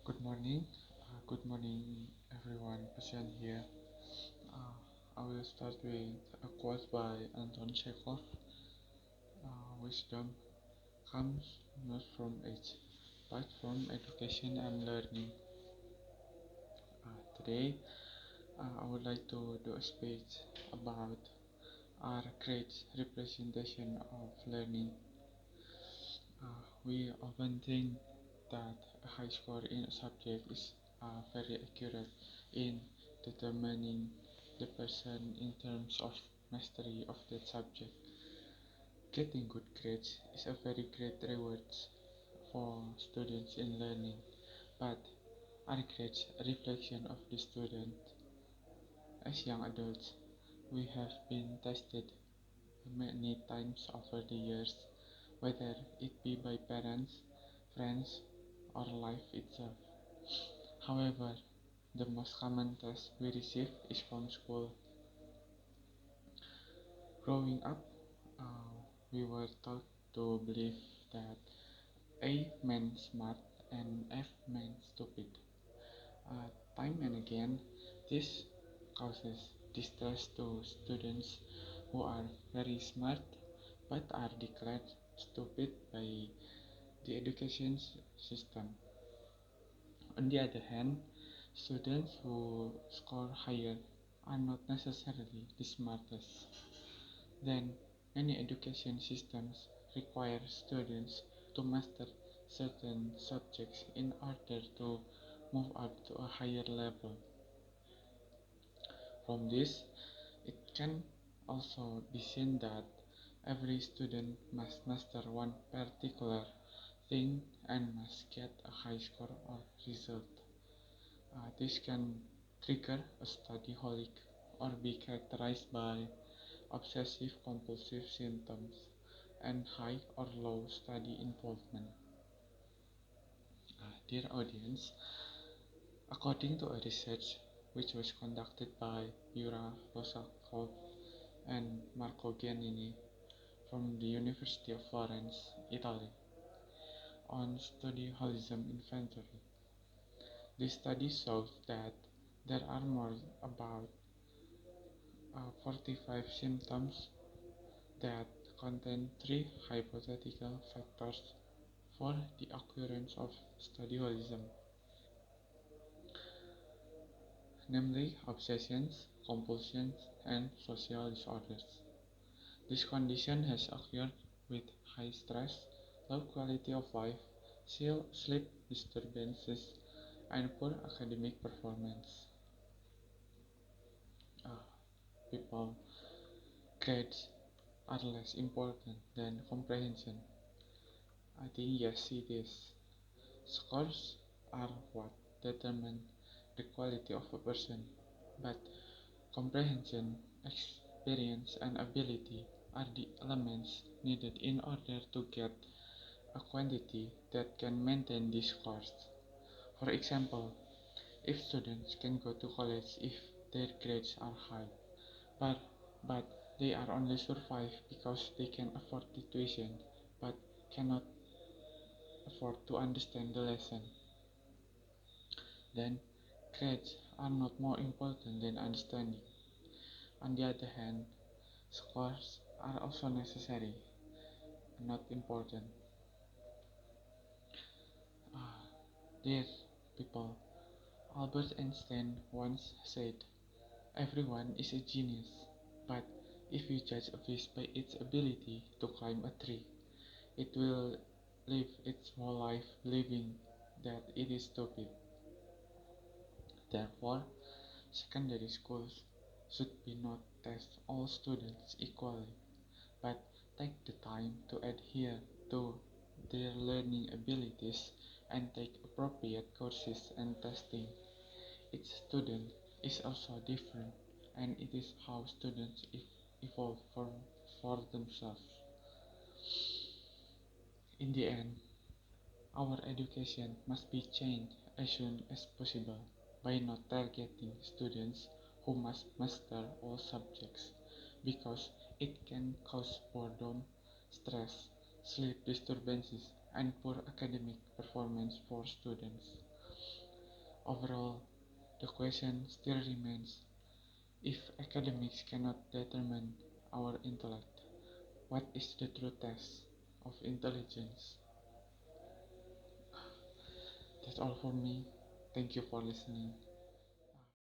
Good morning, everyone present here. Uh, I will start with a quote by Anton Chekhov. Wisdom comes not from age, but from education and learning. Today, I would like to do a speech about our great representation of learning. We often think that a high score in a subject is very accurate in determining the person in terms of mastery of that subject. Getting good grades is a very great reward for students in learning, but are grades a reflection of the student? As young adults, we have been tested many times over the years, whether it be by parents, friends, or life itself. However, the most common test we receive is from school. Growing up, uh, we were taught to believe that A meant smart and F meant stupid. Time and again, this causes distress to students who are very smart but are declared stupid by the education system. On the other hand, students who score higher are not necessarily the smartest. Then, many education systems require students to master certain subjects in order to move up to a higher level. From this, it can also be seen that every student must master one particular thing and must get a high score or result. This can trigger a studyholic or be characterized by obsessive compulsive symptoms and high or low study involvement. Dear audience, according to a research which was conducted by Yura Rosakov and Marco Giannini from the University of Florence, Italy, on studyholism inventory, this study shows that there are more about 45 symptoms that contain three hypothetical factors for the occurrence of studyholism, namely obsessions, compulsions, and social disorders. This condition has occurred with high stress, low quality of life, sleep disturbances, and poor academic performance. Uh, People, grades are less important than comprehension. I think yes, it is. Scores are what determine the quality of a person, but comprehension, experience, and ability are the elements needed in order to get a quantity that can maintain these scores. For example, if students can go to college if their grades are high, but, but they are only survive because they can afford the tuition but cannot afford to understand the lesson, then grades are not more important than understanding. On the other hand, scores are also necessary, not important. Ah, dear people, Albert Einstein once said, everyone is a genius, but if you judge a fish by its ability to climb a tree, it will live its whole life believing that it is stupid. Therefore, secondary schools should be not test all students equally, but take the time to adhere to their learning abilities and take appropriate courses and testing. Each student is also different, and it is how students evolve for themselves. In the end, our education must be changed as soon as possible by not targeting students who must master all subjects, because it can cause boredom, stress, sleep disturbances, and poor academic performance for students. Overall, the question still remains: if academics cannot determine our intellect, what is the true test of intelligence? That's all for me. Thank you for listening.